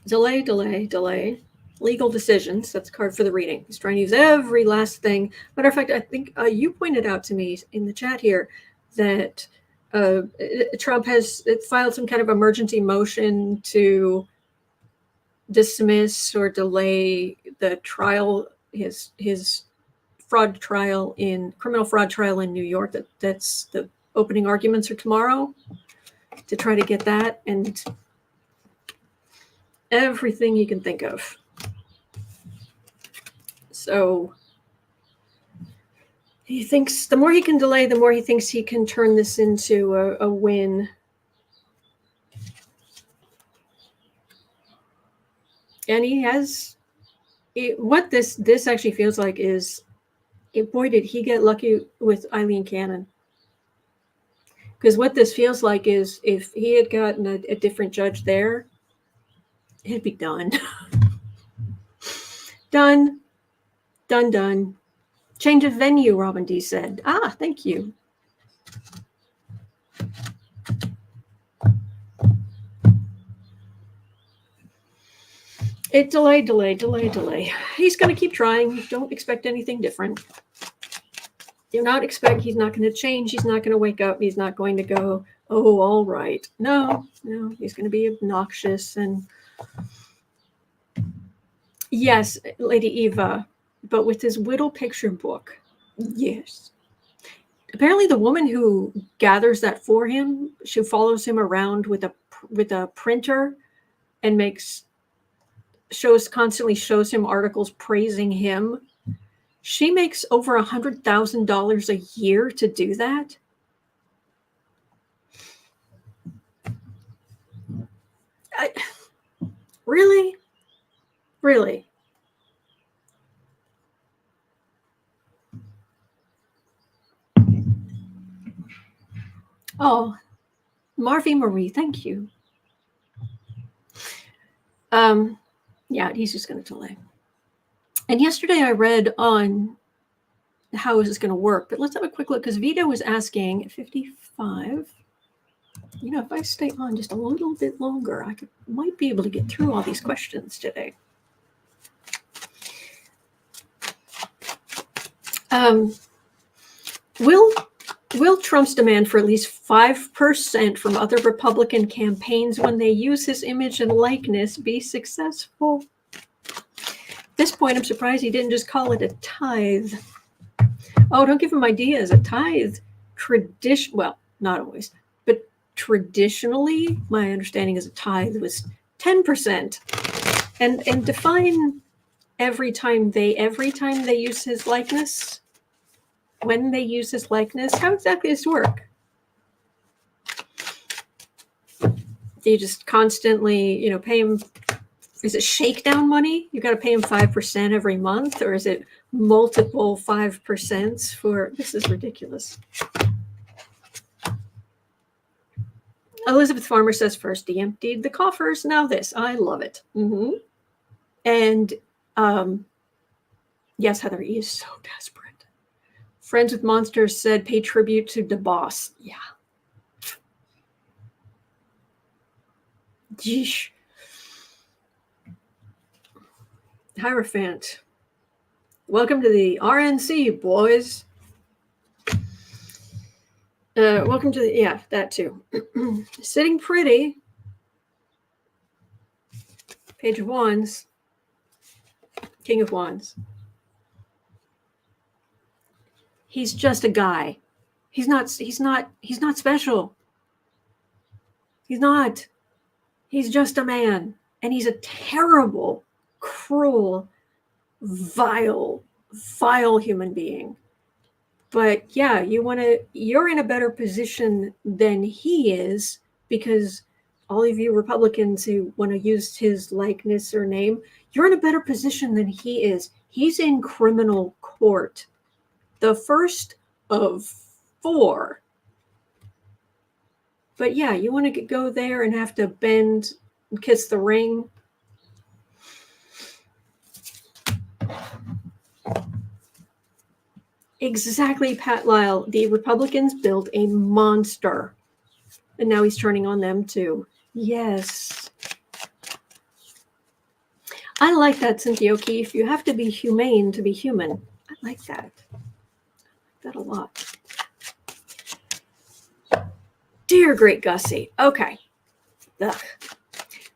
Delay. Legal decisions. That's a card for the reading. He's trying to use every last thing. Matter of fact, I think you pointed out to me in the chat here that Trump has filed some kind of emergency motion to dismiss or delay the trial, his criminal fraud trial in New York. That's the opening arguments are tomorrow, to try to get that and everything you can think of. So he thinks the more he can delay, the more he thinks he can turn this into a win. And he has what this actually feels like is, boy, did he get lucky with Eileen Cannon. Because what this feels like is, if he had gotten a different judge there, it'd be done. Done. Change of venue, Robin D said. Thank you. It delay. He's going to keep trying. Don't expect anything different. He's not going to change. He's not going to wake up. He's not going to go, oh, all right. No, he's going to be obnoxious. And yes, Lady Eva, but with his Whittle picture book. Yes. Apparently the woman who gathers that for him, she follows him around with a printer and constantly shows him articles praising him. She makes over $100,000 a year to do that. Really? Oh, Marvy Marie, thank you. Yeah, he's just going to delay. And yesterday I read on how is this going to work, but let's have a quick look, because Vito was asking at 55. You know, if I stay on just a little bit longer, might be able to get through all these questions today. Will Trump's demand for at least 5% from other Republican campaigns when they use his image and likeness be successful? At this point, I'm surprised he didn't just call it a tithe. Oh, don't give him ideas. A tithe, well, not always, but traditionally, my understanding is a tithe was 10%. And define every time they use his likeness. When they use his likeness, how exactly does this work? Do you just constantly, pay him? Is it shakedown money? You got to pay him 5% every month, or is it multiple 5% for? This is ridiculous. Elizabeth Farmer says first he emptied the coffers, now this. I love it. And yes, Heather, he is so desperate. Friends with Monsters said pay tribute to the boss. Yeah. Yeesh. Hierophant. Welcome to the RNC, boys. Welcome to that too. Sitting pretty. Page of Wands. King of Wands. He's just a guy. He's not special. He's not. He's just a man. And he's a terrible, cruel, vile human being. But yeah, you're in a better position than he is, because all of you Republicans who want to use his likeness or name, you're in a better position than he is. He's in criminal court. The first of 4. But yeah, you want to go there and have to bend and kiss the ring? Exactly, Pat Lyle. The Republicans built a monster. And now he's turning on them too. Yes. I like that, Cynthia O'Keefe. You have to be humane to be human. I like that. That a lot. Dear great Gussie. Okay. Ugh.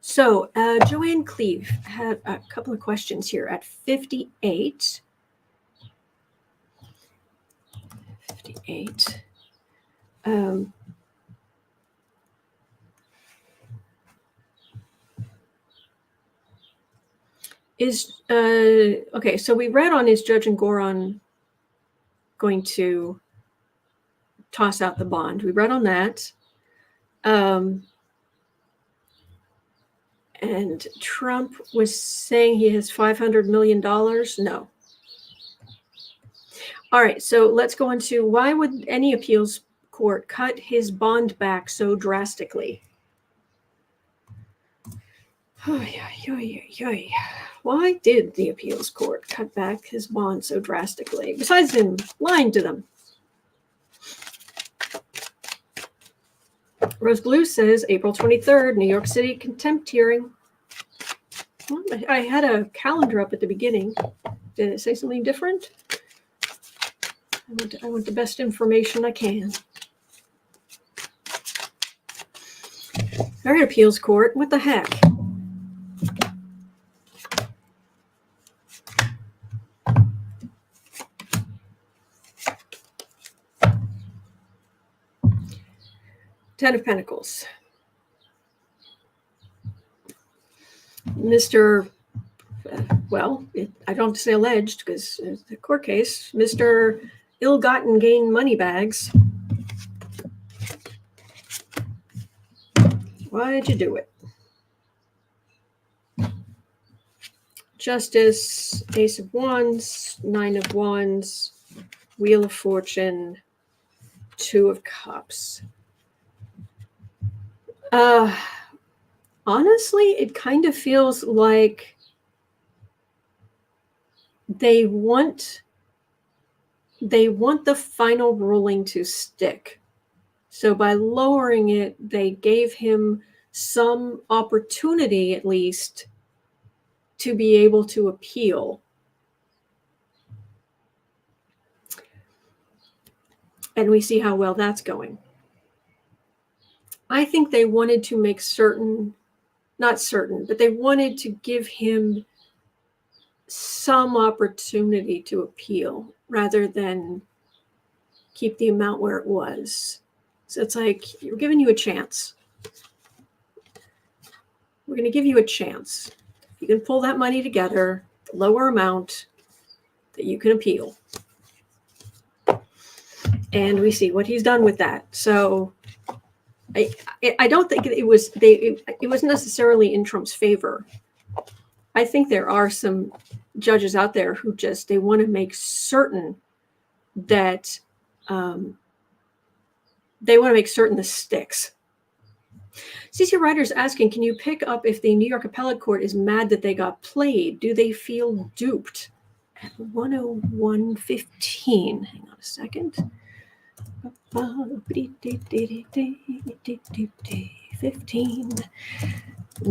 So Joanne Cleve had a couple of questions here at 58. 58. Okay, so we read on, is Judge Engoron going to toss out the bond? We read on that. And Trump was saying he has $500 million. No. All right, so let's go on to, why would any appeals court cut his bond back so drastically? Why did the appeals court cut back his bond so drastically, besides him lying to them? Rose Blue says April 23rd, New York City contempt hearing. Well, I had a calendar up at the beginning. Did it say something different? I want the best information I can. All right, appeals court. What the heck? Ten of Pentacles. Mr. I don't have to say alleged, because it's a court case. Mr. Ill-gotten gain money bags. Why'd you do it? Justice, Ace of Wands, 9 of Wands, Wheel of Fortune, 2 of Cups. Honestly, it kind of feels like they want the final ruling to stick. So by lowering it, they gave him some opportunity, at least, to be able to appeal. And we see how well that's going. I think they wanted to make certain, not certain, but they wanted to give him some opportunity to appeal rather than keep the amount where it was. So it's like, we're giving you a chance. We're going to give you a chance. You can pull that money together, lower amount that you can appeal. And we see what he's done with that. So I don't think it was necessarily in Trump's favor. I think there are some judges out there who just, they want to make certain that they want to make certain this sticks. CC Ryder's asking, can you pick up if the New York Appellate Court is mad that they got played? Do they feel duped? At 101:15. Hang on a second. 15.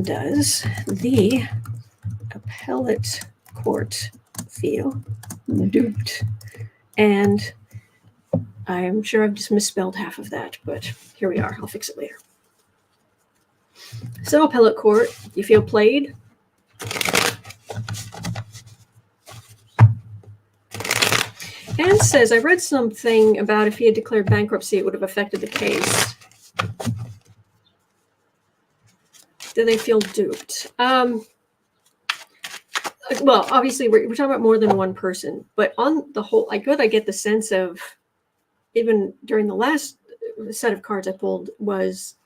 Does the Appellate Court feel duped? And I'm sure I've just misspelled half of that, but here we are. I'll fix it later. So, Appellate Court, you feel played? Anne says, I read something about if he had declared bankruptcy, it would have affected the case. Do they feel duped? Well, obviously, we're talking about more than one person, but on the whole, I get the sense of, even during the last set of cards I pulled, was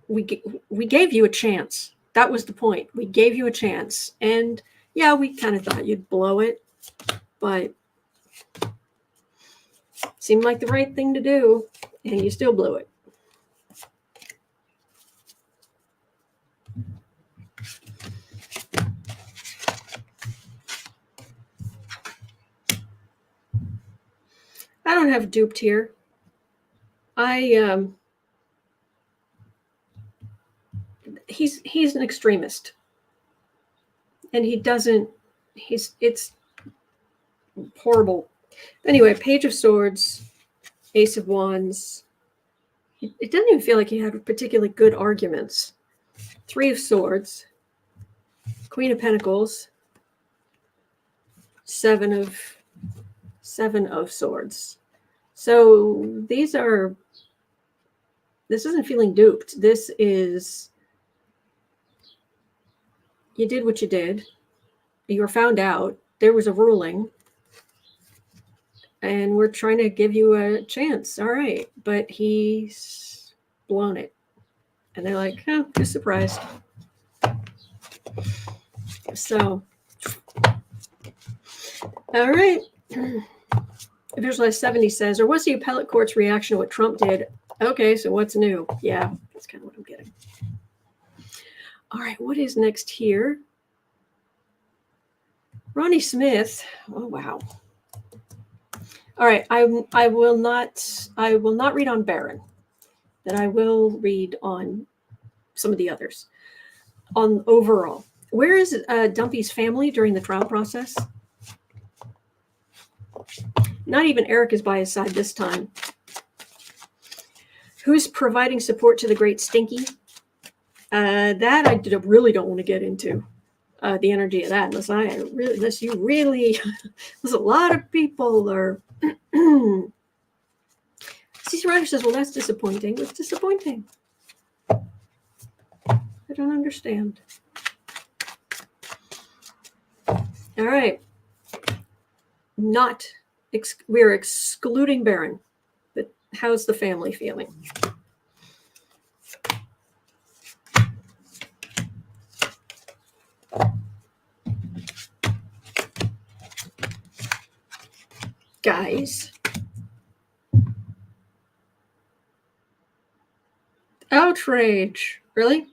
we gave you a chance. That was the point. We gave you a chance. And yeah, we kind of thought you'd blow it, but seemed like the right thing to do, and you still blew it. I don't have duped here. He's an extremist, and it's horrible. Anyway, Page of Swords, Ace of Wands. It doesn't even feel like he had particularly good arguments. Three of Swords, Queen of Pentacles, Seven of Swords. So this isn't feeling duped. This is, you did what you did. You were found out. There was a ruling. And we're trying to give you a chance. All right. But he's blown it. And they're like, oh, just surprised. So, all right. Visualize 70 says, or what's the appellate court's reaction to what Trump did? Okay, so what's new? Yeah, that's kind of what I'm getting. All right, what is next here? Ronnie Smith. Oh, wow. All right, I will not read on Barron. That I will read on some of the others. On overall, where is Dumpy's family during the trial process? Not even Eric is by his side this time. Who's providing support to the great Stinky? That I really don't want to get into. The energy of that, unless you really, there's a lot of people are. CC Ryder says, well, that's disappointing. What's disappointing? I don't understand. All right. We're excluding Barron. But how's the family feeling? Guys. Outrage. Really?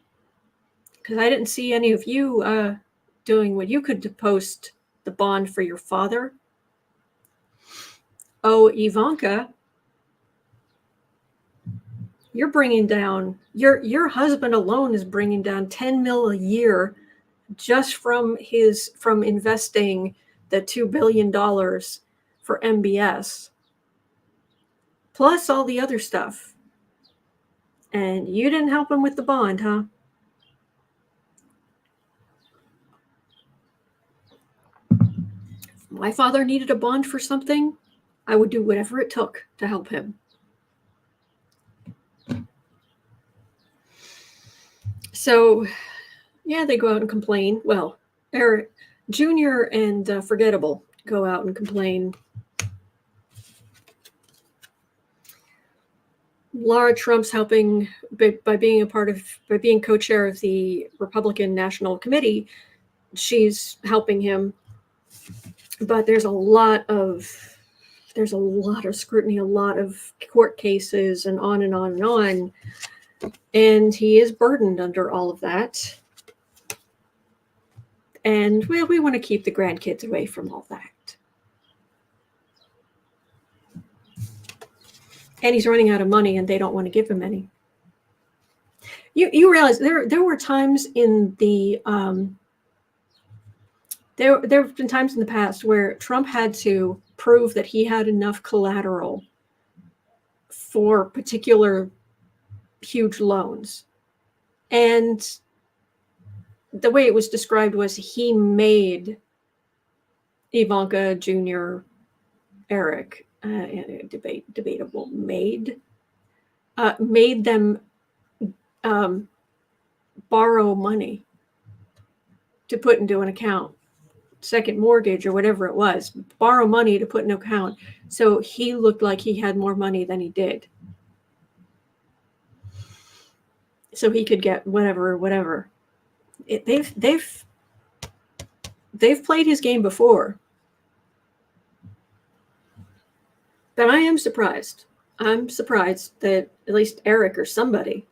Because I didn't see any of you doing what you could post the bond for your father. Oh, Ivanka, you're bringing down, your husband alone is bringing down 10 mil a year just from investing the $2 billion for MBS, plus all the other stuff. And you didn't help him with the bond, huh? If my father needed a bond for something, I would do whatever it took to help him. So, yeah, they go out and complain. Well, Eric Jr. and Forgettable go out and complain. Laura Trump's helping by being co-chair of the Republican National Committee. She's helping him, but there's a lot of scrutiny, a lot of court cases, and on and on and on. And he is burdened under all of that. And we want to keep the grandkids away from all that. And he's running out of money, and they don't want to give him any. You realize there were times in the there have been times in the past where Trump had to prove that he had enough collateral for particular huge loans, and the way it was described was he made Ivanka Jr., Eric. Debatable. Made them borrow money to put into an account, second mortgage or whatever it was, borrow money to put in an account. So he looked like he had more money than he did. So he could get whatever. They've played his game before. But I am surprised. I'm surprised that at least Eric or somebody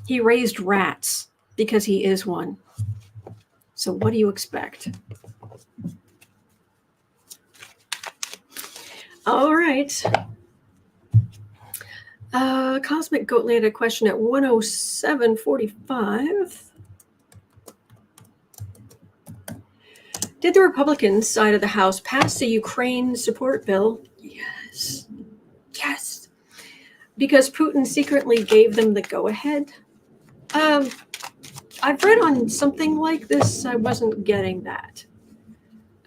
he raised rats because he is one. So what do you expect? All right. Cosmic Goat landed a question at 107.45. Did the Republican side of the House pass the Ukraine support bill? Yes. Yes. Because Putin secretly gave them the go-ahead. I've read on something like this. I wasn't getting that.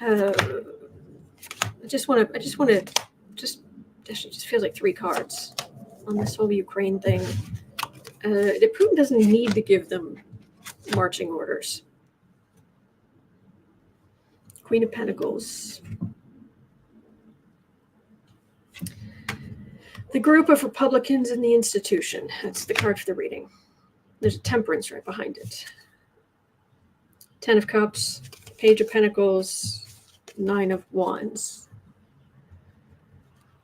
It just feels like three cards on this whole Ukraine thing. That Putin doesn't need to give them marching orders. Queen of Pentacles. The group of Republicans in the institution. That's the card for the reading. There's a Temperance right behind it. 10 of Cups, Page of Pentacles, 9 of Wands.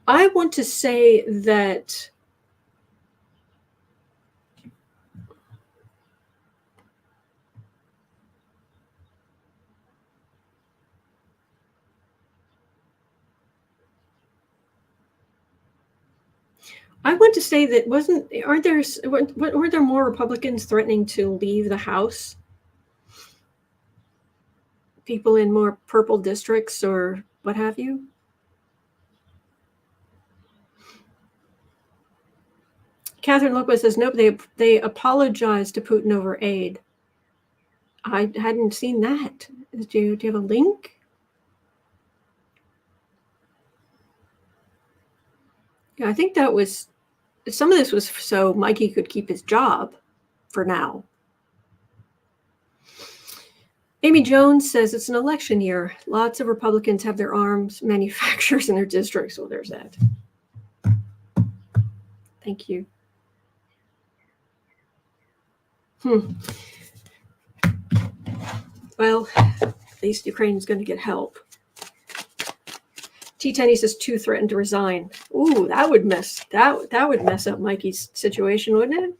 I want to say that weren't there more Republicans threatening to leave the House? People in more purple districts or what have you? Catherine Lopez says, nope, they apologized to Putin over aid. I hadn't seen that. Do you have a link? Yeah, I think that was, some of this was so Mikey could keep his job for now. Amy Jones says it's an election year. Lots of Republicans have their arms manufacturers in their districts. Well, there's that. Thank you. Well, at least Ukraine is going to get help. T10 says 2 threatened to resign. Ooh, that would mess up Mikey's situation, wouldn't it?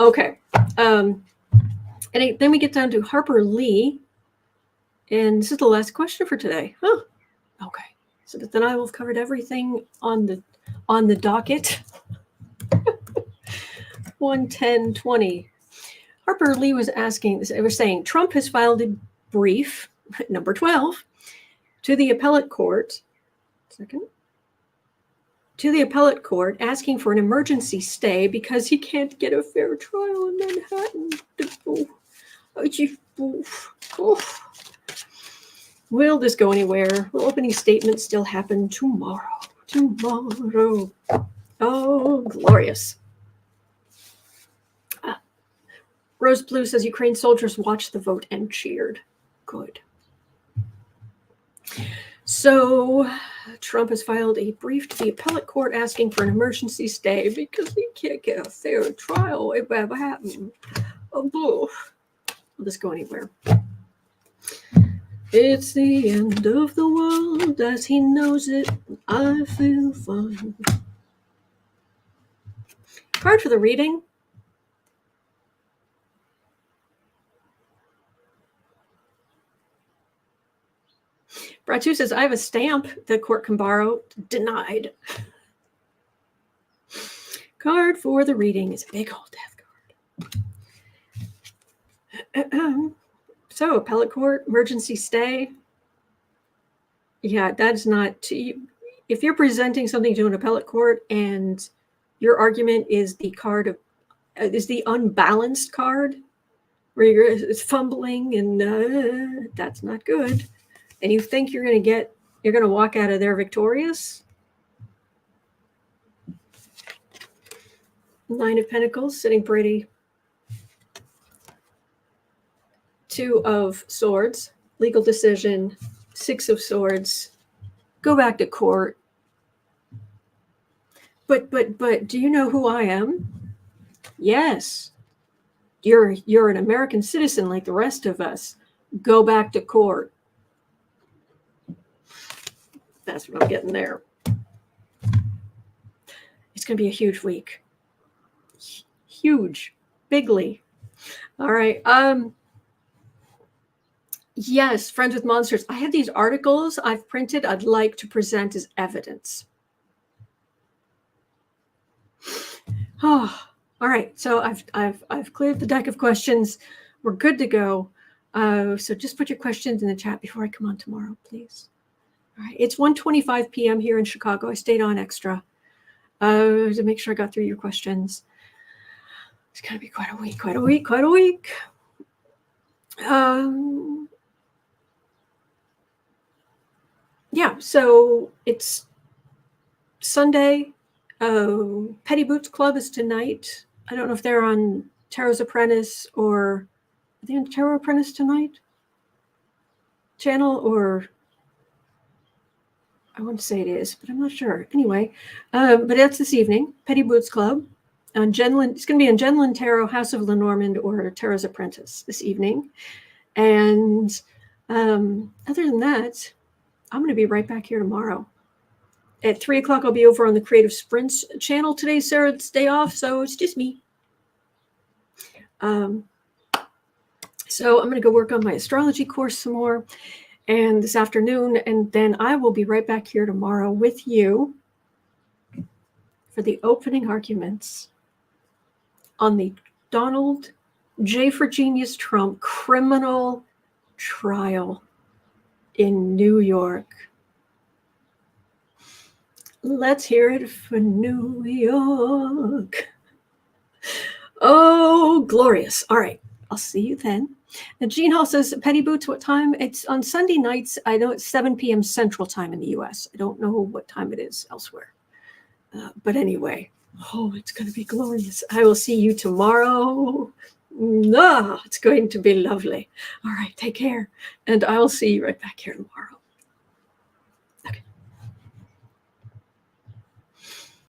Okay. And then we get down to Harper Lee. And this is the last question for today. Huh. Okay. So then I will have covered everything on the docket. 11020. Harper Lee was saying Trump has filed a brief, number 12, to the Appellate Court. To the Appellate Court asking for an emergency stay because he can't get a fair trial in Manhattan. Will this go anywhere? Will opening statements still happen tomorrow? Tomorrow. Oh, glorious. Rose Blue says Ukraine soldiers watched the vote and cheered. Good. So Trump has filed a brief to the Appellate Court asking for an emergency stay because he can't get a fair trial. It ever happened. Oh, will this go anywhere? It's the end of the world as he knows it. I feel fine. Card for the reading. Bratu says, I have a stamp the court can borrow. Denied. Card for the reading is a big old death card. So, Appellate Court, emergency stay. Yeah, that's not... If you're presenting something to an Appellate Court and your argument is the card of... is the unbalanced card, where you're fumbling and that's not good. And you think you're going to walk out of there victorious? Nine of Pentacles, sitting pretty. Two of Swords, legal decision. Six of Swords, go back to court. But, do you know who I am? Yes. You're an American citizen like the rest of us. Go back to court. That's what I'm getting there. It's going to be a huge week. Huge. Bigly. All right. Yes, Friends with Monsters. I have these articles I've printed I'd like to present as evidence. Oh, all right. So I've cleared the deck of questions. We're good to go. So just put your questions in the chat before I come on tomorrow, please. All right, it's 1:25 p.m. here in Chicago. I stayed on extra to make sure I got through your questions. It's going to be quite a week. Yeah, so it's Sunday. Petty Boots Club is tonight. I don't know if they're on Tarot's Apprentice or... Are they on Tarot Apprentice tonight? Channel or... I want to say it is, but I'm not sure. Anyway, but that's this evening. Petty Boots Club. On Jenlyn, it's going to be on Jenlyn Tarot, House of Lenormand, or Tarot's Apprentice this evening. And other than that, I'm going to be right back here tomorrow. At 3 o'clock, I'll be over on the Creative Sprints channel. Today's Sarah's day off, so it's just me. So I'm going to go work on my astrology course some more. And this afternoon, and then I will be right back here tomorrow with you for the opening arguments on the Donald J. for Genius Trump criminal trial in New York. Let's hear it for New York. Oh, glorious. All right. I'll see you then. Now, Jean Hall says, Petty Boots, what time? It's on Sunday nights. I know it's 7 p.m. Central Time in the U.S. I don't know what time it is elsewhere. But anyway, it's going to be glorious. I will see you tomorrow. It's going to be lovely. All right, take care. And I will see you right back here tomorrow.